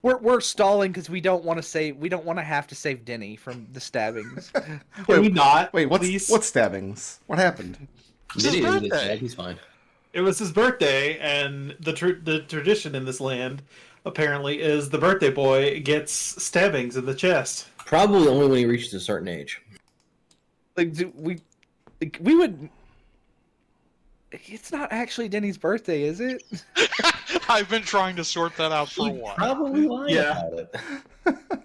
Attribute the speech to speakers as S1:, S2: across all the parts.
S1: We're stalling because we don't want to have to save Denny from the stabbings.
S2: Can
S3: Wait,
S2: we not?
S3: Wait,
S2: please?
S3: what stabbings? What happened?
S4: It's
S5: Did
S4: his
S5: he didn't get
S4: birthday.
S5: stabbed? He's fine.
S2: It was his birthday, and the tradition in this land apparently is the birthday boy gets stabbings in the chest.
S5: Probably only when he reaches a certain age.
S1: Like, we would. It's not actually Denny's birthday, is it?
S4: I've been trying to sort that out for a
S5: He
S4: while.
S5: probably lied
S2: Yeah.
S5: about it.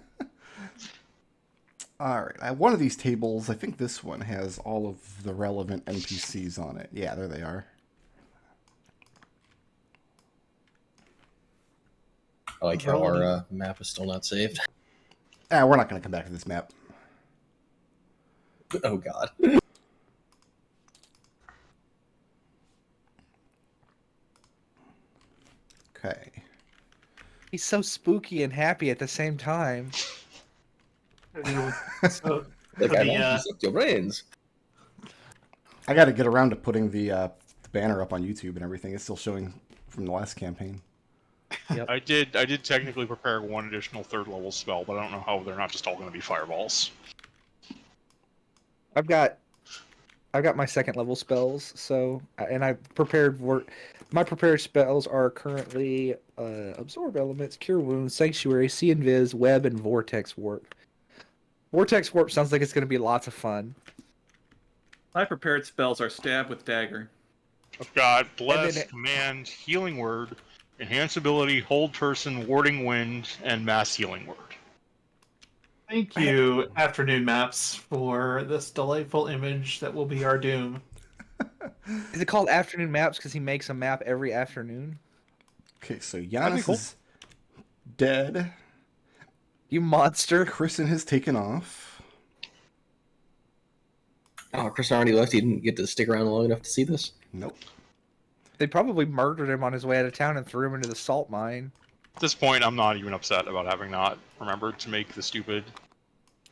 S3: All right, one of these tables, I think this one has all of the relevant NPCs on it. Yeah, there they are.
S5: I like how our map is still not saved.
S3: We're not going to come back to this map.
S5: Oh god.
S3: Okay.
S1: He's so spooky and happy at the same time.
S2: So,
S5: Like,
S2: for
S5: I
S2: the,
S5: want to suck your brains.
S3: I got to get around to putting the banner up on YouTube and everything. It's still showing from the last campaign.
S4: I did technically prepare one additional 3rd level spell, but I don't know how they're not just all going to be fireballs.
S1: I've got my 2nd level spells, so and I prepared work. My prepared spells are currently Absorb Elements, Cure Wounds, Sanctuary, See Invis, Web, and Vortex Warp. Vortex Warp sounds like it's going to be lots of fun.
S6: My prepared spells are Stab with Dagger.
S4: I've got Bless,
S1: then
S4: Command, Healing Word, Enhance Ability, Hold Person, Warding Wind, and Mass Healing Word.
S2: thank you, Afternoon Maps, for this delightful image that will be our doom.
S1: Is it called Afternoon Maps because he makes a map every afternoon?
S3: Okay, so
S4: That'd be
S3: Giannis
S4: cool.
S3: is dead.
S1: You monster.
S3: Kristen has taken off.
S5: Oh, Chris already left. He didn't get to stick around long enough to see this.
S3: Nope.
S1: They probably murdered him on his way out of town and threw him into the salt mine.
S4: At this point, I'm not even upset about having not remembered to make the stupid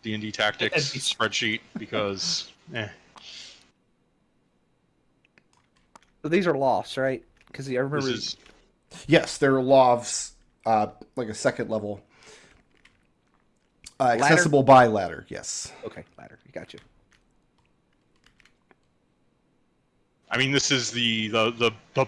S4: D&D tactics spreadsheet, because,
S1: So these are lofts, right? Because I remember.
S4: This is...
S3: Yes, there are lofts, like a 2nd level. Accessible by ladder, yes.
S1: Okay, ladder. You got you.
S4: I mean, this is the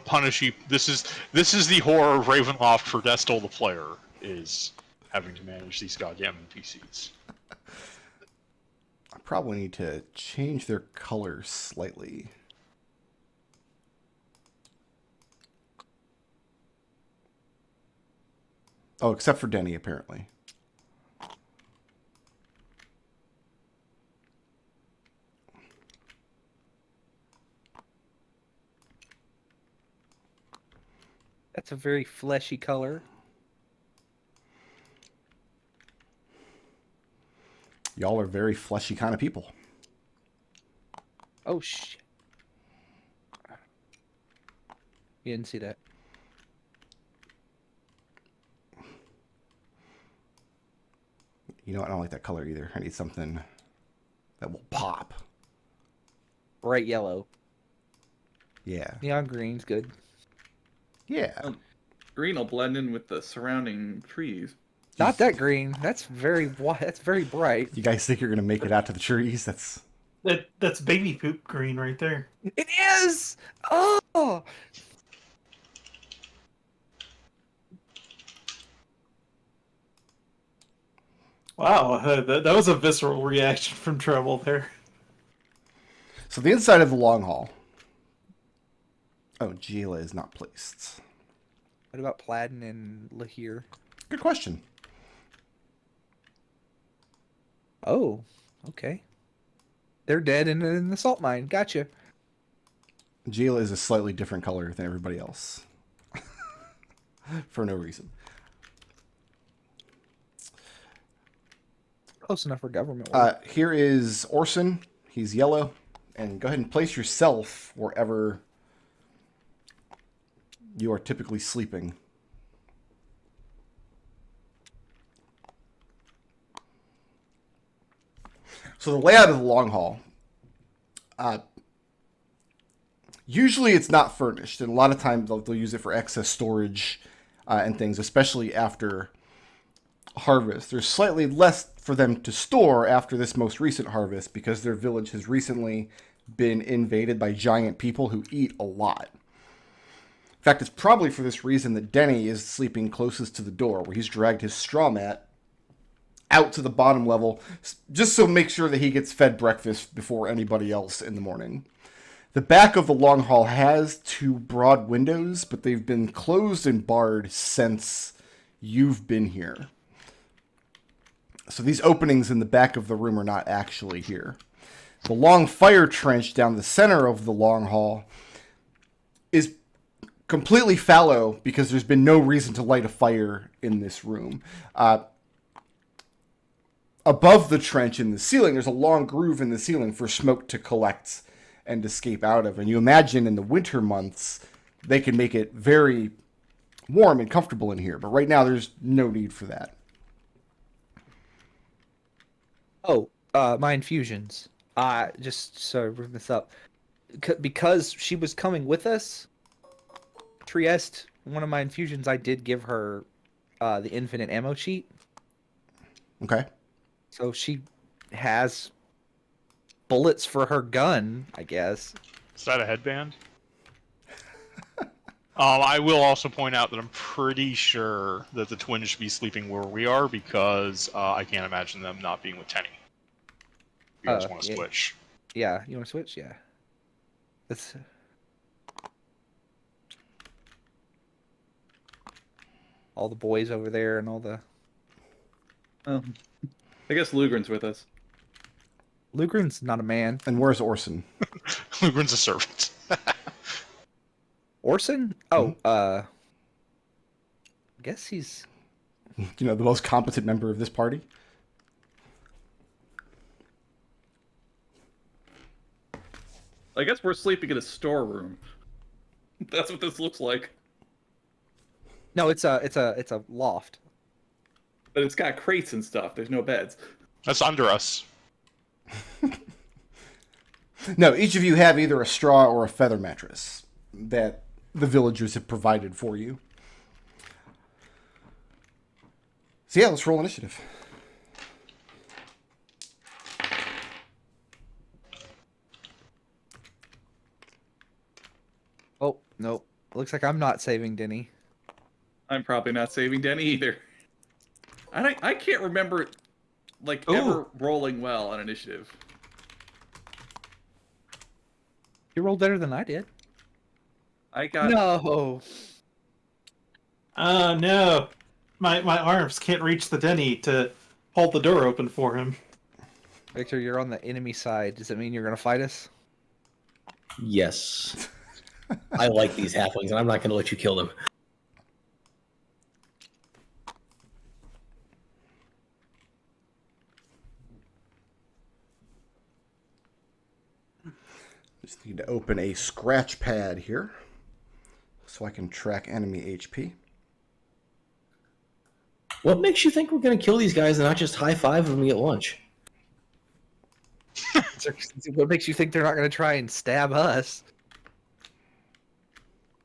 S4: punishy. This is the horror of Ravenloft for Destil the player, is having to manage these goddamn NPCs.
S3: I probably need to change their colors slightly. Oh, except for Denny, apparently.
S1: That's a very fleshy color.
S3: Y'all are very fleshy kind of people.
S1: Oh, shit. You didn't see that.
S3: You know what? I don't like that color either. I need something that will pop.
S1: Bright yellow.
S3: Yeah.
S1: Neon green's good.
S3: Yeah.
S6: Green will blend in with the surrounding trees.
S1: Not that green. That's very bright.
S3: You guys think you're going to make it out to the trees?
S2: That's baby poop green right there.
S1: It is! Oh!
S2: Wow, that was a visceral reaction from Treble there.
S3: So the inside of the long hall. Oh, Gila is not placed.
S1: What about Pladen and Lahir?
S3: Good question.
S1: Oh, okay. They're dead in the salt mine. Gotcha.
S3: Gila is a slightly different color than everybody else. For no reason.
S1: Close enough for government work.
S3: Here is Orson. He's yellow. And go ahead and place yourself wherever you are typically sleeping. So the layout of the long hall. Usually it's not furnished, and a lot of times they'll use it for excess storage and things, especially after harvest. There's slightly less for them to store after this most recent harvest because their village has recently been invaded by giant people who eat a lot. In fact, it's probably for this reason that Denny is sleeping closest to the door, where he's dragged his straw mat out to the bottom level, just so make sure that he gets fed breakfast before anybody else in the morning. The back of the long hall has 2 broad windows, but they've been closed and barred since you've been here. So these openings in the back of the room are not actually here. The long fire trench down the center of the long hall is completely fallow because there's been no reason to light a fire in this room. Above the trench in the ceiling, there's a long groove in the ceiling for smoke to collect and escape out of. And you imagine in the winter months, they can make it very warm and comfortable in here. But right now, there's no need for that.
S1: Oh, my infusions. Just so I bring this up. Because she was coming with us, Trieste, one of my infusions, I did give her the infinite ammo sheet.
S3: Okay.
S1: So she has bullets for her gun, I guess.
S4: Is that a headband? I will also point out that I'm pretty sure that the twins should be sleeping where we are because I can't imagine them not being with Tenny. You guys want to
S1: yeah.
S4: switch?
S1: Yeah, you want to switch? Yeah. That's... all the boys over there and all the...
S6: I guess Lugren's with us.
S1: Lugren's not a man.
S3: And where's Orson?
S4: Lugren's a servant.
S1: Orson? Oh, I guess he's...
S3: You know, the most competent member of this party?
S6: I guess we're sleeping in a storeroom. That's what this looks like.
S1: No, it's a loft.
S6: But it's got crates and stuff. There's no beds.
S4: That's under us.
S3: No, each of you have either a straw or a feather mattress that the villagers have provided for you. So yeah, let's roll initiative.
S1: Oh, no. Looks like I'm not saving Denny.
S6: I'm probably not saving Denny either. I can't remember, like,
S2: Ooh.
S6: ever rolling well on initiative.
S1: You rolled better than I did.
S6: I got...
S1: No.
S2: No. My arms can't reach the Denny to hold the door open for him.
S1: Victor, you're on the enemy side. Does it mean you're going to fight us?
S5: Yes. I like these halflings, and I'm not going to let you kill them.
S3: Just need to open a scratch pad here so I can track enemy HP.
S5: What makes you think we're going to kill these guys and not just high-five them and get lunch?
S1: What makes you think they're not going to try and stab us?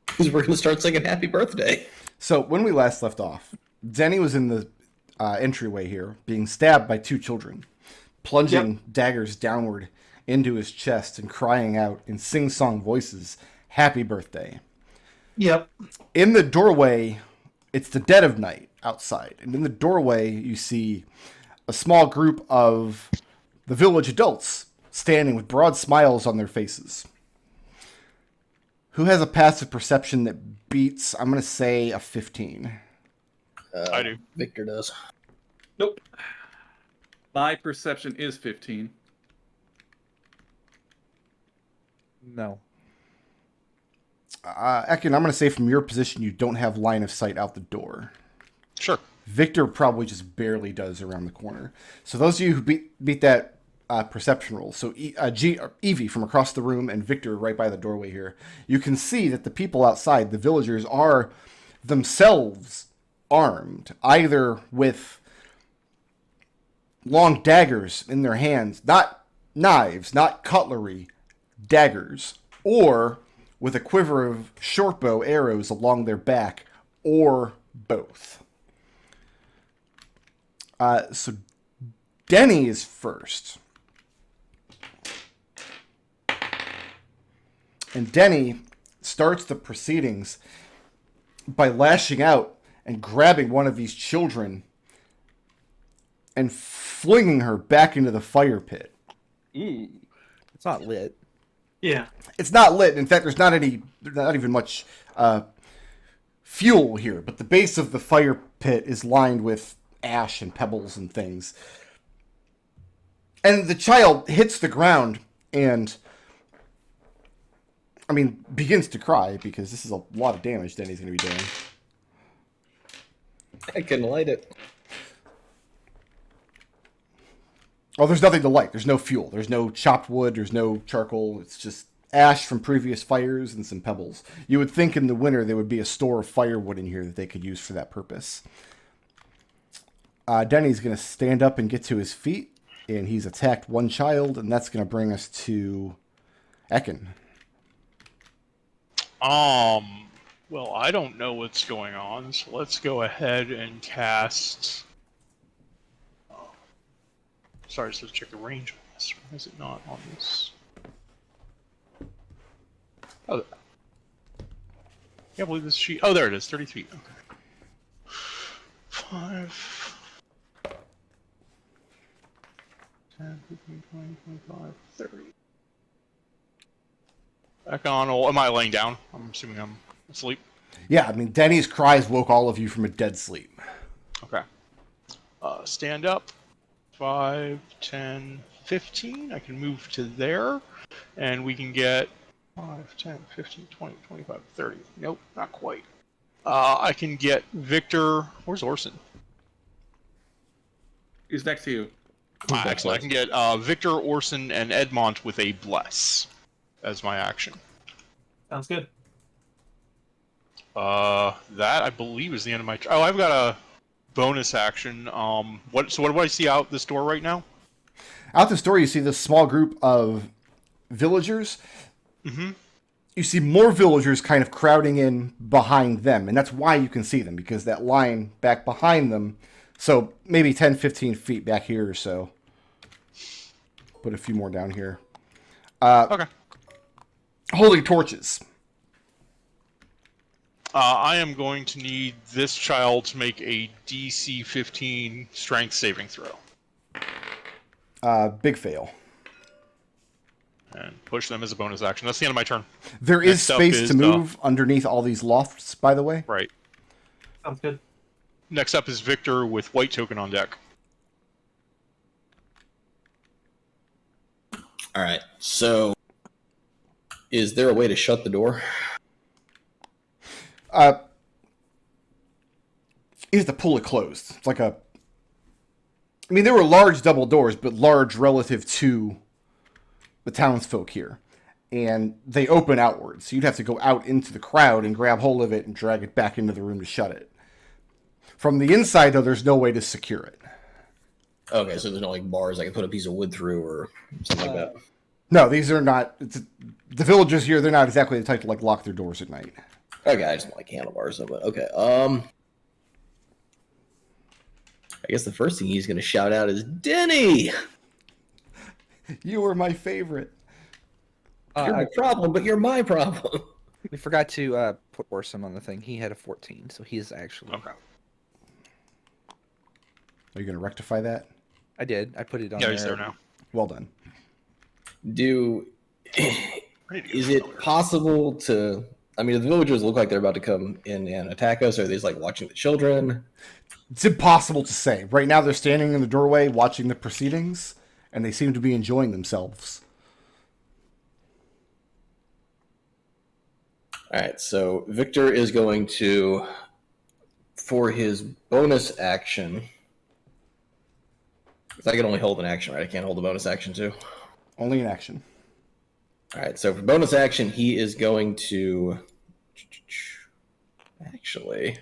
S5: Because we're going to start singing happy birthday.
S3: So when we last left off, Denny was in the entryway here, being stabbed by 2 children, plunging daggers downward into his chest and crying out in sing-song voices, "Happy birthday."
S2: Yep.
S3: In the doorway, it's the dead of night outside, and in the doorway you see a small group of the village adults standing with broad smiles on their faces. Who has a passive perception that beats, I'm going to say, a 15?
S4: I do.
S5: Victor does.
S6: Nope. My perception is 15.
S1: No.
S3: Ekon, I'm going to say from your position you don't have line of sight out the door.
S4: Sure.
S3: Victor probably just barely does around the corner. So those of you who beat that perception roll, so Evie from across the room and Victor right by the doorway here, you can see that the people outside, the villagers, are themselves armed, either with long daggers in their hands, not knives, not cutlery, daggers, or with a quiver of shortbow arrows along their back, or both. So Denny is first. And Denny starts the proceedings by lashing out and grabbing one of these children and flinging her back into the fire pit.
S6: Ooh.
S1: It's not lit.
S2: Yeah.
S3: It's not lit. In fact, there's not even much fuel here, but the base of the fire pit is lined with ash and pebbles and things. And the child hits the ground and, begins to cry because this is a lot of damage Denny's going to be doing.
S5: I can light it.
S3: Oh, there's nothing to light. There's no fuel. There's no chopped wood. There's no charcoal. It's just ash from previous fires and some pebbles. You would think in the winter there would be a store of firewood in here that they could use for that purpose. Denny's going to stand up and get to his feet, and he's attacked one child, and that's going to bring us to Ekon.
S4: Well, I don't know what's going on, so let's go ahead and cast... Sorry, so let's check the range on this. Why is it not on this? Oh, can't believe this sheet. Oh, there it is, 30 feet. Okay. 5, 10, 15, 20, 25, 30. Ekon, am I laying down? I'm assuming I'm asleep.
S3: Yeah, Denny's cries woke all of you from a dead sleep.
S4: Okay. Stand up. 5, 10, 15. I can move to there, and we can get 5, 10, 15, 20, 25, 30. Nope, not quite. I can get Victor. Where's Orson?
S6: He's next to you.
S4: Excellent. I can get Victor, Orson, and Edmont with a bless as my action.
S2: Sounds good.
S4: That I believe is the end of my. Oh, I've got a bonus action. What do I see out this door right now?
S3: Out this door, you see this small group of villagers.
S4: Mm-hmm.
S3: You see more villagers kind of crowding in behind them, and that's why you can see them, because that line back behind them, so maybe 10, 15 feet back here or so. Put a few more down here.
S4: Okay.
S3: Holding torches.
S4: I am going to need this child to make a DC 15 strength saving throw.
S3: Big fail.
S4: And push them as a bonus action. That's the end of my turn.
S3: There is
S4: Next up
S3: space
S4: is
S3: to move underneath all these lofts, by the way.
S4: Right.
S2: Sounds good.
S4: Next up is Victor with white token on deck.
S5: All right. So, is there a way to shut the door?
S3: You have to pull it closed. It's like a... there were large double doors, but large relative to the townsfolk here. And they open outwards. So you'd have to go out into the crowd and grab hold of it and drag it back into the room to shut it. From the inside, though, there's no way to secure it.
S5: Okay, so there's no bars I can put a piece of wood through or something like that.
S3: No, these are not... the villagers here, they're not exactly the type to lock their doors at night.
S5: Okay, I just want handlebars, but okay. I guess the first thing he's going to shout out is Denny.
S3: You were my favorite.
S5: You're my problem, but you're my problem.
S1: We forgot to put Orson on the thing. He had a 14, so he's actually...
S4: Okay.
S3: Are you going to rectify that?
S1: I did. I put it on
S4: Yeah,
S1: there.
S4: he's there now.
S3: Well done.
S5: Is it possible to... the villagers look like they're about to come in and attack us, or are they just watching the children?
S3: It's impossible to say. Right now they're standing in the doorway watching the proceedings, and they seem to be enjoying themselves.
S5: All right, so Victor is going to, for his bonus action... I can only hold an action, right? I can't hold a bonus action, too?
S3: Only an action.
S5: All right, so for bonus action, he is going to... Actually...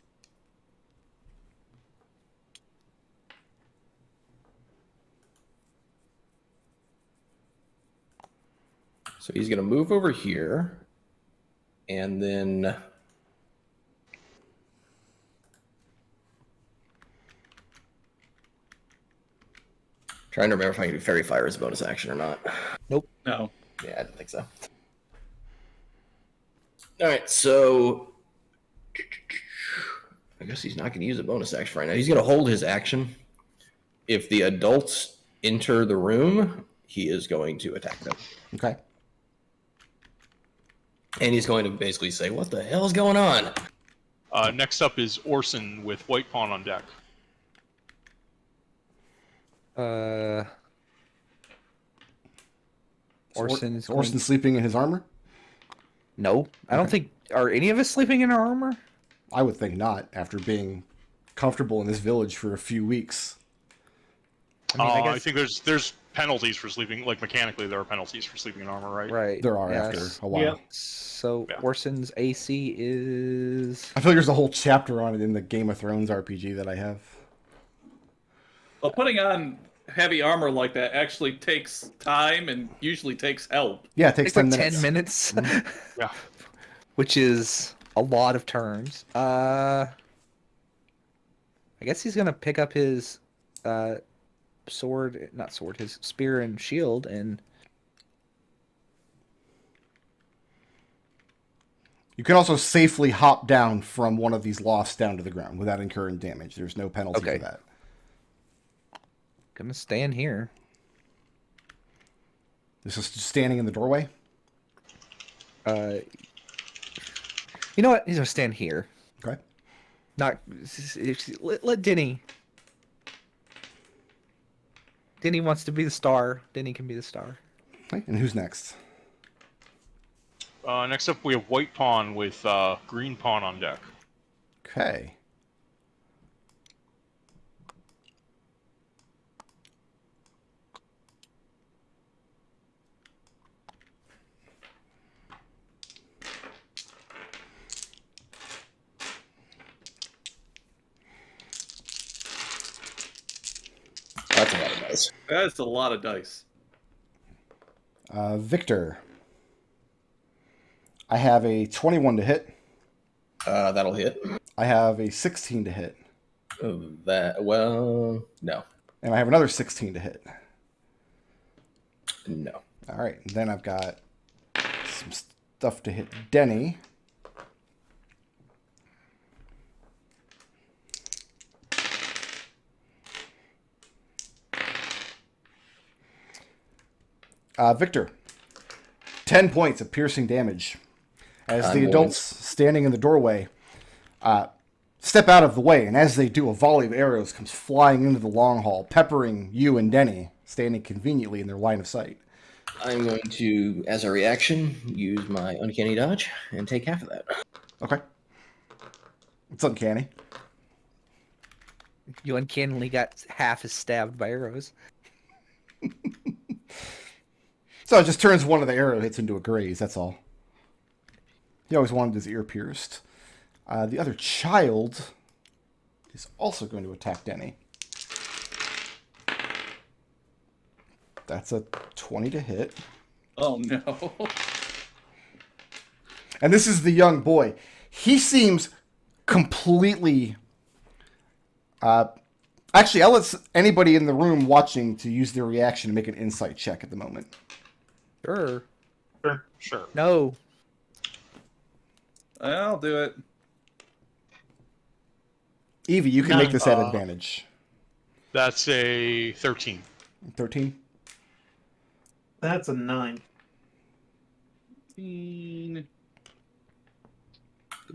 S5: So he's going to move over here, and then... Trying to remember if I can do Fairy Fire as a bonus action or not.
S6: No.
S5: Yeah, I didn't think so. Alright, so I guess he's not going to use a bonus action right now. He's going to hold his action. If the adults enter the room, he is going to attack them.
S3: Okay.
S5: And he's going to basically say, what the hell is going on?
S4: Next up is Orson with White Pawn on deck.
S3: Orson sleeping in his armor?
S1: No, I don't think. Are any of us sleeping in our armor?
S3: I would think not, after being comfortable in this village for a few weeks.
S4: I think there's penalties for sleeping. Like mechanically, there are penalties for sleeping in armor, right?
S1: Right.
S3: There are after a while.
S2: Yeah.
S1: So
S4: Yeah.
S1: Orson's AC is.
S3: I feel like there's a whole chapter on it in the Game of Thrones RPG that I have.
S6: Well, putting on heavy armor like that actually takes time and usually takes help.
S3: Yeah, it takes
S1: It's
S3: 10
S1: like
S3: minutes.
S1: 10 minutes.
S4: Yeah.
S1: Which is a lot of turns. I guess he's gonna pick up his not sword, his spear and shield, and
S3: You can also safely hop down from one of these lofts down to the ground without incurring damage. There's no penalty
S1: Okay.
S3: for that.
S1: gonna stand here.
S3: This is just standing in the doorway.
S1: You know what? He's gonna stand here.
S3: Okay.
S1: Not let Denny. Denny wants to be the star. Denny can be the star.
S3: Okay. And who's next?
S4: Next up, we have White Pawn with Green Pawn on deck.
S3: Okay.
S5: That's a lot of dice.
S6: That's a lot of dice.
S3: Victor. I have a 21 to hit.
S5: That'll hit.
S3: I have a 16 to hit.
S5: No.
S3: And I have another 16 to hit.
S5: No.
S3: All right. Then I've got some stuff to hit Denny. Victor. 10 points of piercing damage. As the adults standing in the doorway step out of the way, and as they do, a volley of arrows comes flying into the long hall, peppering you and Denny, standing conveniently in their line of sight.
S5: I'm going to, as a reaction, use my uncanny dodge and take half of that.
S3: Okay. It's uncanny.
S1: You uncannily got half as stabbed by arrows.
S3: So it just turns one of the arrow hits into a graze, that's all. He always wanted his ear pierced. The other child is also going to attack Denny. That's a 20 to hit.
S6: Oh no.
S3: And this is the young boy. He seems completely... actually, I'll let anybody in the room watching to use their reaction to make an insight check at the moment.
S1: Sure.
S4: Sure.
S1: No.
S6: I'll do it.
S3: Evie, you can make this at advantage.
S4: That's a 13.
S3: 13?
S2: That's a 9.
S5: Come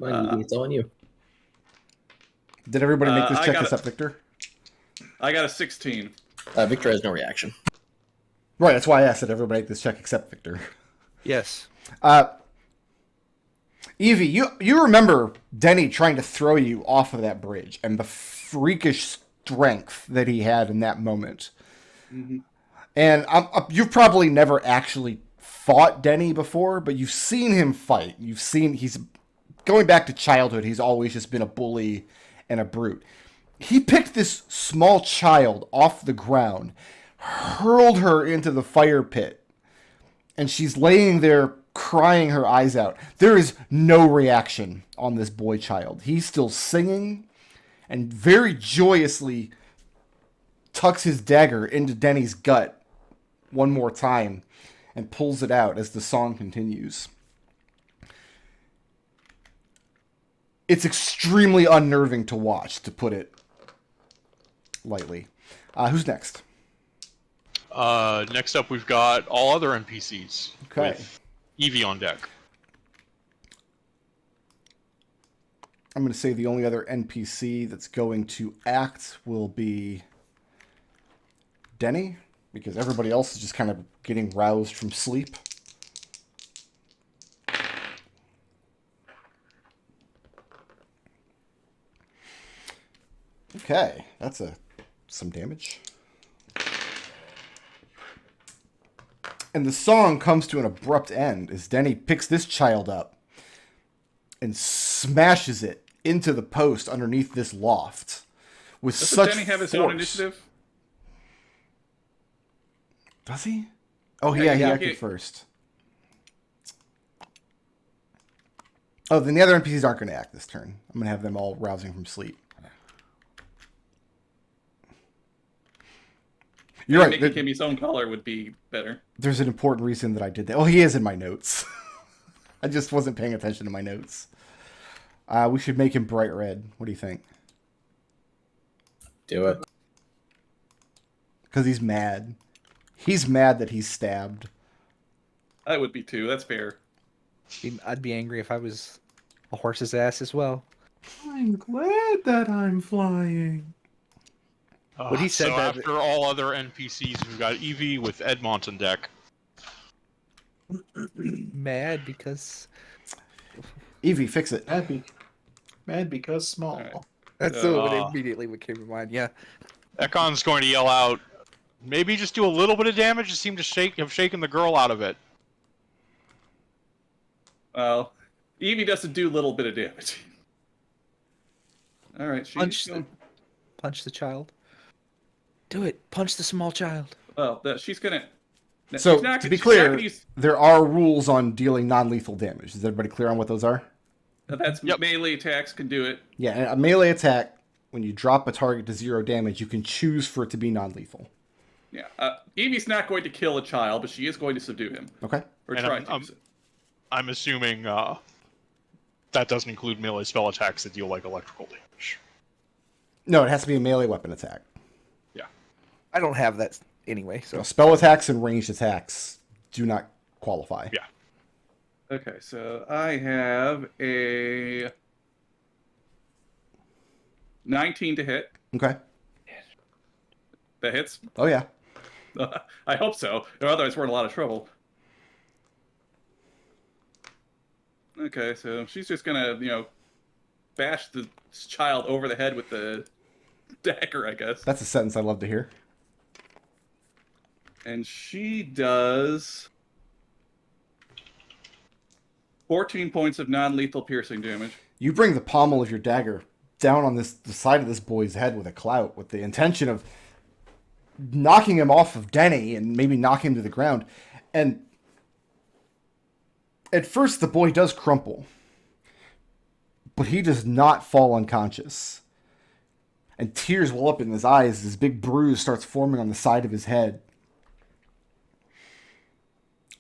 S5: on, Evie, it's all on you.
S3: Did everybody make this
S6: I
S3: check
S6: got
S3: except Victor?
S6: I got a 16.
S5: Victor has no reaction.
S3: Right, that's why I asked that everybody make this check except Victor.
S1: Yes.
S3: Evie, you remember Denny trying to throw you off of that bridge and the freakish strength that he had in that moment. Mm-hmm. And you've probably never actually fought Denny before, but you've seen him fight. You've seen he's going back to childhood. He's always just been a bully and a brute. He picked this small child off the ground, hurled her into the fire pit, and she's laying there crying her eyes out. There is no reaction on this boy child. He's still singing and very joyously tucks his dagger into Denny's gut one more time and pulls it out as the song continues. It's extremely unnerving to watch, to put it lightly. Who's next?
S4: Next up, we've got all other NPCs.
S3: Okay.
S4: With Evie on deck.
S3: I'm going to say the only other NPC that's going to act will be Denny, because everybody else is just kind of getting roused from sleep. Okay, that's some damage. And the song comes to an abrupt end as Denny picks this child up and smashes it into the post underneath this loft with
S6: Doesn't
S3: such
S6: Denny have his
S3: force.
S6: own initiative?
S3: Does he? Oh,
S6: Yeah,
S3: yeah, he
S6: yeah,
S3: acted
S6: he-
S3: first. Oh, then the other NPCs aren't going to act this turn. I'm going to have them all rousing from sleep. You're right.
S6: Making him his own color would be better.
S3: There's an important reason that I did that. Oh, he is in my notes. I just wasn't paying attention to my notes. We should make him bright red. What do you think?
S5: Do it.
S3: Because he's mad. He's mad that he's stabbed.
S6: I would be too. That's fair.
S1: I'd be angry if I was a horse's ass as well.
S2: I'm glad that I'm flying.
S1: What he said
S4: So
S1: that-
S4: after all other NPCs, we've got Evie with Edmont on deck.
S1: Mad because
S3: Evie, fix it.
S2: Mad because small.
S6: Alright.
S1: that's immediately what came to mind. Yeah.
S4: Ekon's going to yell out, maybe just do a little bit of damage to seem to have shaken the girl out of it.
S6: Well, Evie doesn't do a little bit of damage. All right,
S1: Punch the child. Do it. Punch the small child.
S6: Well, she's gonna.
S3: So,
S6: she's not-
S3: to be
S6: she's not
S3: clear,
S6: gonna use-
S3: there are rules on dealing non-lethal damage. Is everybody clear on what those are?
S6: that's
S4: Yep.
S6: melee attacks can do it.
S3: Yeah, a melee attack, when you drop a target to 0 damage, you can choose for it to be non-lethal.
S6: Yeah, Evie's not going to kill a child, but she is going to subdue him
S3: Okay?
S6: or
S4: And
S6: try
S4: I'm-
S6: to.
S4: I'm assuming that doesn't include melee spell attacks that deal like electrical damage.
S3: No, it has to be a melee weapon attack.
S1: I don't have that anyway, so
S3: So spell attacks and ranged attacks do not qualify.
S4: Yeah.
S6: Okay, so I have a 19 to hit.
S3: Okay.
S6: That hits.
S3: Oh, yeah.
S6: I hope so. Otherwise, we're in a lot of trouble. Okay, so she's just gonna, bash the child over the head with the dagger, I guess.
S3: That's a sentence I love to hear.
S6: And she does 14 points of non-lethal piercing damage.
S3: You bring the pommel of your dagger down on the side of this boy's head with a clout, with the intention of knocking him off of Denny and maybe knocking him to the ground. And at first, the boy does crumple, but he does not fall unconscious. And tears well up in his eyes as this big bruise starts forming on the side of his head.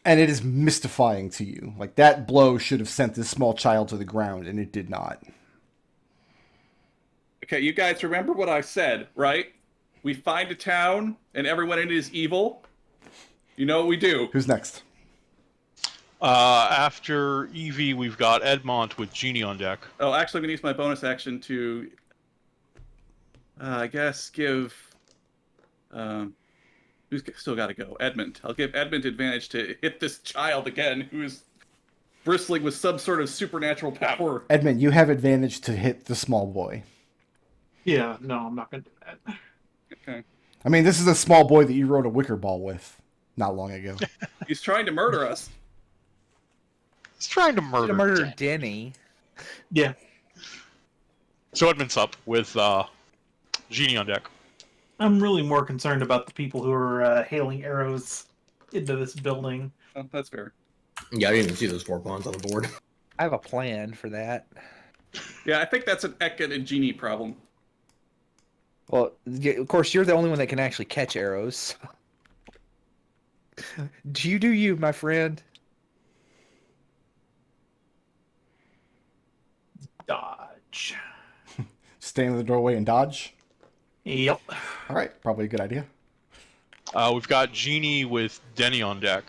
S3: And it is mystifying to you. Like, that blow should have sent this small child to the ground, and it did not.
S6: Okay, you guys remember what I said, right? We find a town, and everyone in it is evil. You know what we do.
S3: Who's next?
S4: After Evie, we've got Edmont with Genie on deck.
S6: Oh, actually, I'm going to use my bonus action to, I guess, give... who's still got to go? Edmont. I'll give Edmont advantage to hit this child again, who's bristling with some sort of supernatural power.
S3: Edmund, you have advantage to hit the small boy.
S2: Yeah, no, I'm not gonna do that.
S6: Okay.
S3: I mean, this is a small boy that you rode a wicker ball with not long ago.
S6: He's trying to murder us.
S4: He's trying to murder.
S1: to murder
S4: Denny.
S1: Denny.
S2: Yeah,
S4: So Edmont's up with Genie on deck.
S2: I'm really more concerned about the people who are hailing arrows into this building.
S6: Oh, that's fair.
S5: Yeah, I didn't even see those 4 pawns on the board.
S1: I have a plan for that.
S6: Yeah, I think that's an Ekon and Genie problem.
S1: Well, of course, you're the only one that can actually catch arrows. You do you, my friend.
S2: Dodge.
S3: Stand in the doorway and dodge.
S2: Yep.
S3: All right, probably a good idea.
S4: We've got Genie with Denny on deck.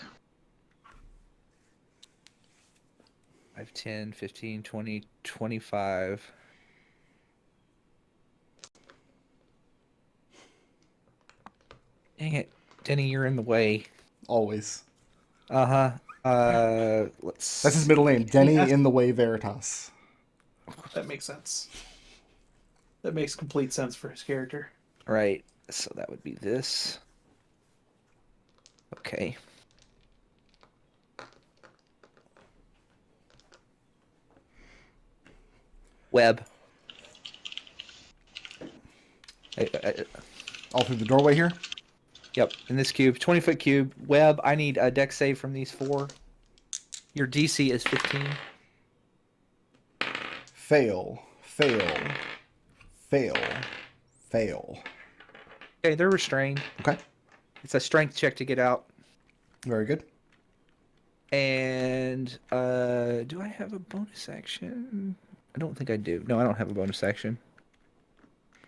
S1: 5, 10, 15, 20, 25. Dang it. Denny, you're in the way.
S3: Always.
S1: Uh-huh. Let's...
S3: That's his middle name, Denny
S2: Yes.
S3: in the Way Veritas.
S2: That makes sense. That makes complete sense for his character.
S1: Right. So that would be this. Okay. Web.
S3: All through the doorway here.
S1: Yep, in this cube. 20-foot cube. Web, I need a deck save from these 4. Your DC is 15.
S3: Fail. Fail. Fail. Fail.
S1: Okay, they're restrained.
S3: Okay.
S1: It's a strength check to get out.
S3: Very good.
S1: And do I have a bonus action? I don't think I do. No, I don't have a bonus action.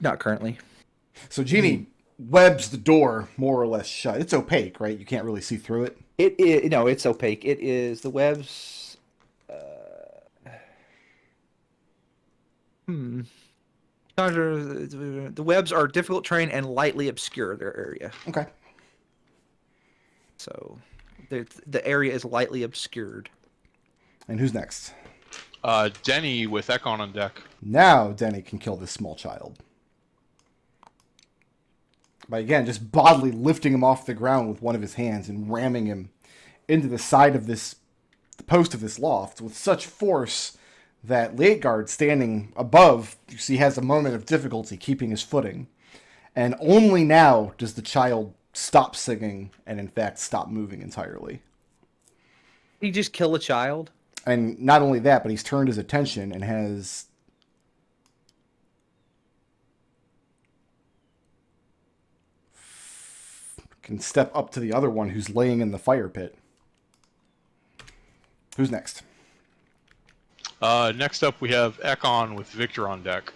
S1: Not currently.
S3: So Genie webs the door more or less shut. It's opaque, right? You can't really see through it.
S1: It is no, it's opaque. It is the webs. The webs are difficult terrain and lightly obscure their area.
S3: Okay.
S1: So the area is lightly obscured.
S3: And who's next?
S4: Denny with Ekon on deck.
S3: Now Denny can kill this small child. By again, just bodily lifting him off the ground with one of his hands and ramming him into the side of the post of this loft with such force that Leitgard, standing above, you see, has a moment of difficulty keeping his footing. And only now does the child stop singing and, in fact, stop moving entirely.
S1: Did he just kill a child?
S3: And not only that, but he's turned his attention and has... can step up to the other one who's laying in the fire pit. Who's next?
S4: Next up, we have Ekon with Victor on deck.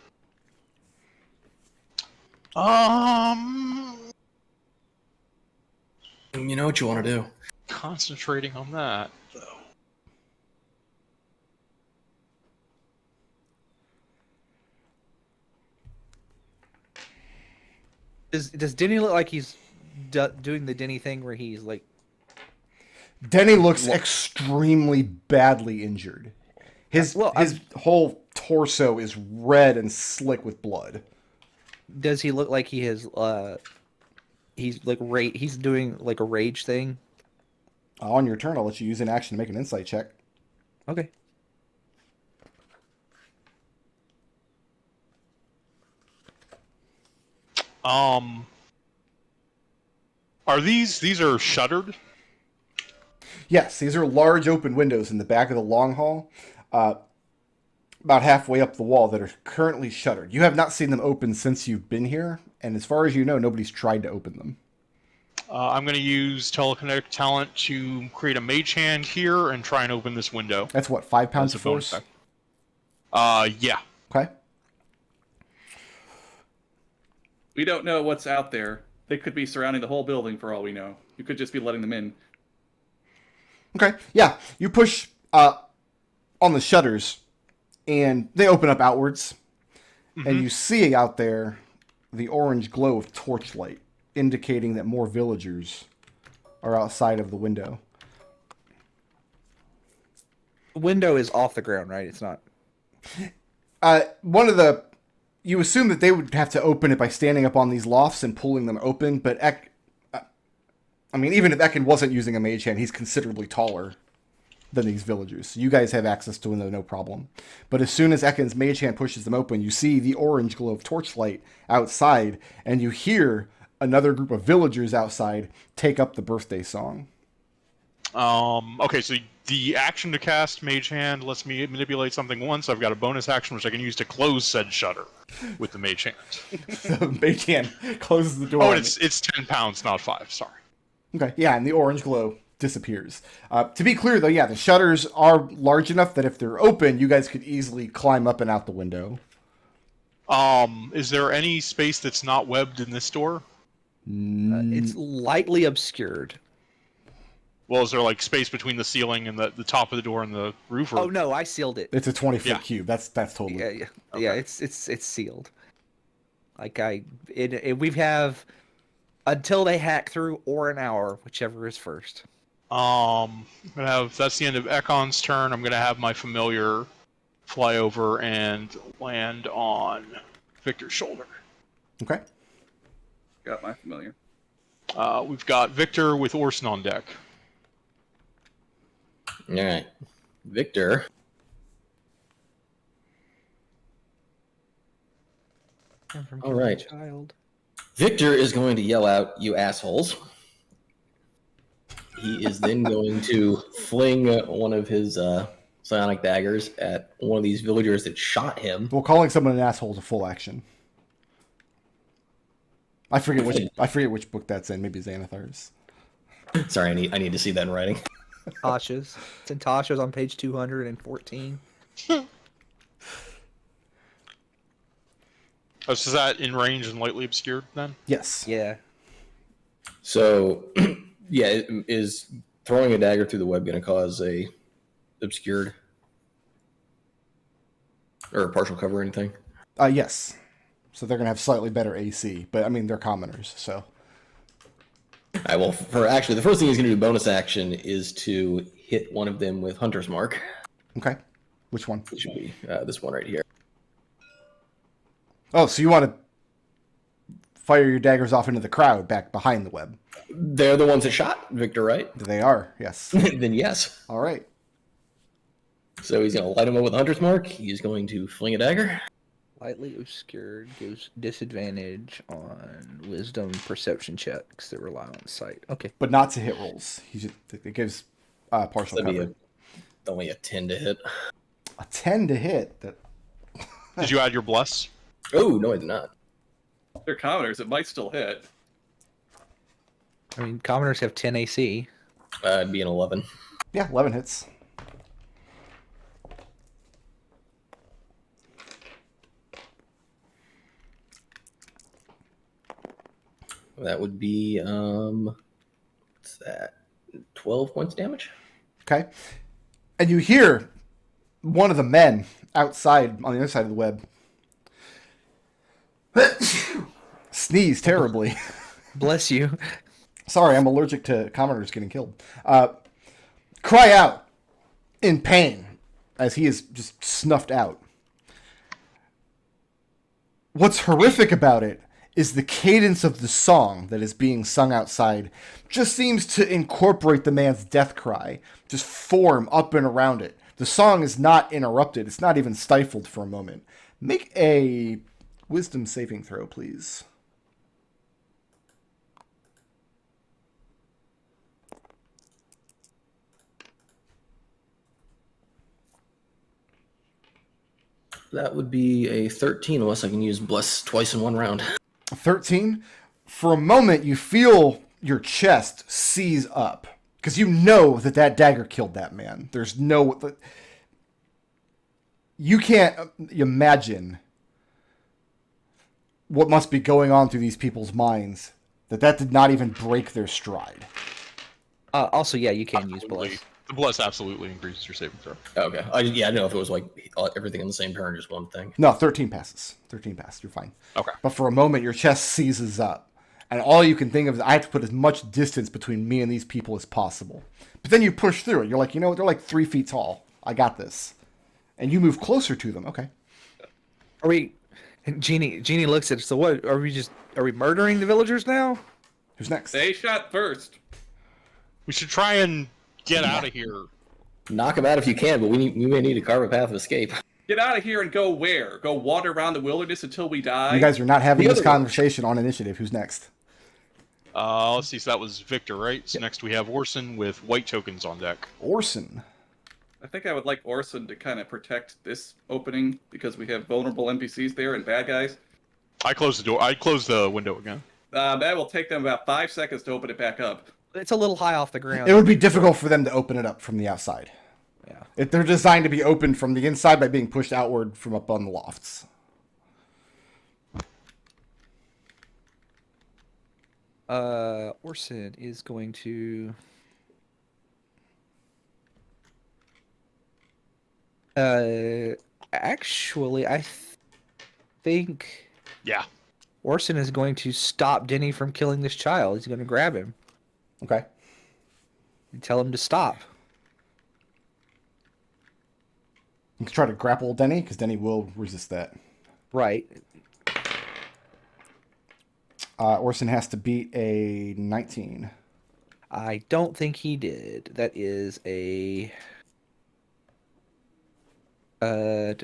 S5: You know what you want to do.
S4: Concentrating on that.
S1: Does Denny look like he's doing the Denny thing where he's like...
S3: Denny looks extremely badly injured. His whole torso is red and slick with blood.
S1: Does he look like he has he's like he's doing like a rage thing?
S3: On your turn, I'll let you use an action to make an insight check.
S1: Okay.
S4: Are these are shuttered?
S3: Yes, these are large open windows in the back of the long hall, about halfway up the wall, that are currently shuttered. You have not seen them open since you've been here, and as far as you know, nobody's tried to open them.
S4: I'm going to use telekinetic talent to create a mage hand here and try and open this window.
S3: That's what, 5 pounds
S4: That's
S3: of
S4: a bonus
S3: force?
S4: Yeah.
S3: Okay.
S6: We don't know what's out there. They could be surrounding the whole building for all we know. You could just be letting them in.
S3: Okay, yeah. You push on the shutters, and they open up outwards. Mm-hmm. And you see out there the orange glow of torchlight, indicating that more villagers are outside of the window.
S1: The window is off the ground, right? It's not...
S3: You assume that they would have to open it by standing up on these lofts and pulling them open, but even if Ekon wasn't using a mage hand, he's considerably taller than these villagers. So you guys have access to them, no problem. But as soon as Ekon's mage hand pushes them open, you see the orange glow of torchlight outside, and you hear another group of villagers outside take up the birthday song.
S4: Okay, so the action to cast Mage Hand lets me manipulate something once. I've got a bonus action which I can use to close said shutter with the Mage Hand.
S3: So Mage Hand closes the door.
S4: Oh, and it's 10 pounds, not 5. Sorry.
S3: Okay, yeah, and the orange glow disappears. To be clear, though, yeah, the shutters are large enough that if they're open, you guys could easily climb up and out the window.
S4: Is there any space that's not webbed in this door?
S1: It's lightly obscured.
S4: Well, is there like space between the ceiling and the top of the door and the roof? Or...
S1: Oh no, I sealed it.
S3: It's a 20-foot
S4: Yeah.
S3: cube. That's totally.
S1: Yeah.
S4: Okay.
S1: Yeah, it's sealed. Like we have until they hack through or an hour, whichever is first.
S4: I'm gonna have that's the end of Ekon's turn. I'm gonna have my familiar fly over and land on Victor's shoulder.
S3: Okay.
S6: Got my familiar.
S4: We've got Victor with Orson on deck.
S5: All right, Victor. All right.
S1: Child.
S5: Victor is going to yell out, "You assholes!" He is then going to fling one of his psionic daggers at one of these villagers that shot him.
S3: Well, calling someone an asshole is a full action. I forget which book that's in. Maybe Xanathar's.
S5: Sorry, I need to see that in writing.
S1: Tasha's. It's in Tasha's on page 214.
S4: Oh, so is that in range and lightly obscured then?
S3: Yes.
S1: Yeah.
S5: So, yeah, is throwing a dagger through the web going to cause a obscured or a partial cover or anything?
S3: Yes. So they're gonna have slightly better AC, but I mean they're commoners, so.
S5: All right, well, the first thing he's going to do bonus action is to hit one of them with Hunter's Mark.
S3: Okay. Which one?
S5: Which would be this one right here.
S3: Oh, so you want to fire your daggers off into the crowd back behind the web?
S5: They're the ones that shot Victor, right?
S3: They are, yes.
S5: Then yes.
S3: All right.
S5: So he's going to light him up with Hunter's Mark. He's going to fling a dagger.
S1: Lightly obscured gives disadvantage on wisdom perception checks that rely on sight. Okay.
S3: But not to hit rolls. It gives partial
S5: That'd
S3: cover.
S5: be only a 10 to hit.
S3: A 10 to hit.
S4: Did you add your bless?
S5: Oh, no, I did not.
S6: They're commoners. It might still hit.
S1: I mean, commoners have 10 AC.
S5: It'd be an 11.
S3: Yeah, 11 hits.
S5: That would be, what's that? 12 points damage?
S3: Okay. And you hear one of the men outside on the other side of the web sneeze terribly.
S1: Bless you.
S3: Sorry, I'm allergic to commoners getting killed. Cry out in pain as he is just snuffed out. What's horrific about it is the cadence of the song that is being sung outside just seems to incorporate the man's death cry, just form up and around it. The song is not interrupted. It's not even stifled for a moment. Make a wisdom saving throw, please.
S5: That would be a 13 unless I can use Bless twice in one round.
S3: 13. For a moment, you feel your chest seize up because you know that dagger killed that man. There's no... You can't imagine what must be going on through these people's minds that did not even break their stride.
S1: Also, yeah, you can use bless.
S4: The bless absolutely increases your saving throw.
S5: Okay. I didn't know if it was like everything in the same turn, just one thing.
S3: No, 13 passes. 13 passes. You're fine.
S4: Okay.
S3: But for a moment, your chest seizes up. And all you can think of is, I have to put as much distance between me and these people as possible. But then you push through it. You're like, you know what? They're like 3 feet tall. I got this. And you move closer to them. Okay.
S1: Are we... And Jeannie looks at us. So what? Are we murdering the villagers now?
S3: Who's next?
S6: They shot first.
S4: We should try and get out of here.
S5: Knock him out if you can, but we may need to carve a path of escape.
S6: Get out of here and go where? Go wander around the wilderness until we die?
S3: You guys are not having
S5: The
S3: this
S5: other one.
S3: conversation on initiative. Who's next?
S4: Let's see. So that was Victor, right? So next we have Orson with white tokens on deck.
S3: Orson.
S6: I think I would like Orson to kind of protect this opening because we have vulnerable NPCs there and bad guys.
S4: I closed the door. I closed the window again.
S6: That will take them about 5 seconds to open it back up.
S1: It's a little high off the ground.
S3: It would be difficult for them to open it up from the outside.
S1: Yeah.
S3: If they're designed to be opened from the inside by being pushed outward from up on the lofts.
S1: Orson is going to. Actually, I think
S4: Yeah.
S1: Orson is going to stop Denny from killing this child. He's going to grab him
S3: Okay.
S1: and tell him to stop.
S3: You can try to grapple Denny, because Denny will resist that.
S1: Right.
S3: Orson has to beat a 19.
S1: I don't think he did. That is a. I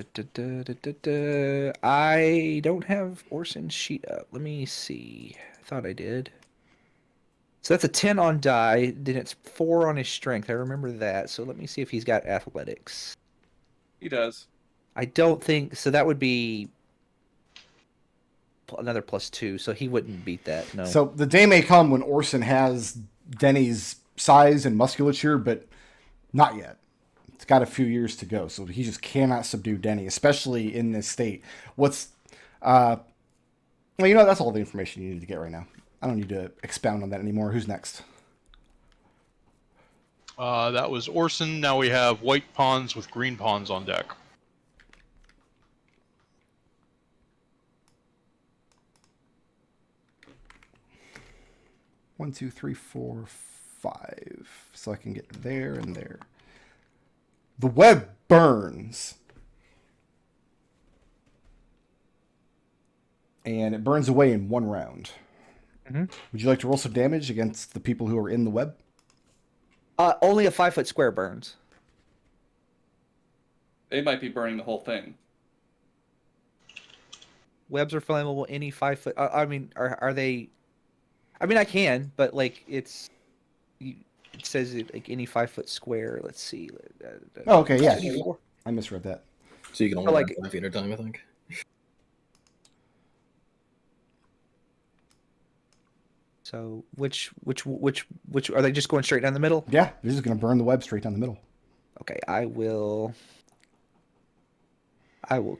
S1: don't have Orson's sheet up. Let me see. I thought I did. So that's a 10 on die. Then it's 4 on his strength. I remember that. So let me see if he's got athletics.
S6: He does.
S1: I don't think so. That would be another +2. So he wouldn't beat that. No.
S3: So the day may come when Orson has Denny's size and musculature, but not yet. It's got a few years to go, so he just cannot subdue Denny, especially in this state. What's, well, you know, that's all the information you need to get right now. I don't need to expound on that anymore. Who's next?
S4: That was Orson. Now we have white pawns with green pawns on deck.
S3: One, two, three, four, 5. So I can get there and there. The web burns. And it burns away in 1 round.
S1: Mm-hmm.
S3: Would you like to roll some damage against the people who are in the web?
S1: Only a 5-foot square burns.
S6: They might be burning the whole thing.
S1: Webs are flammable. Any 5-foot. I mean, are they? I mean, I can, but like it's. It says it, like any 5-foot square. Let's see.
S3: Oh, okay, yeah.
S1: 24.
S3: I misread that.
S5: So you can only
S1: like-
S5: run 5 feet at a time, I think.
S1: So which are they just going straight down the middle?
S3: Yeah, they're just going to burn the web straight down the middle.
S1: Okay, I will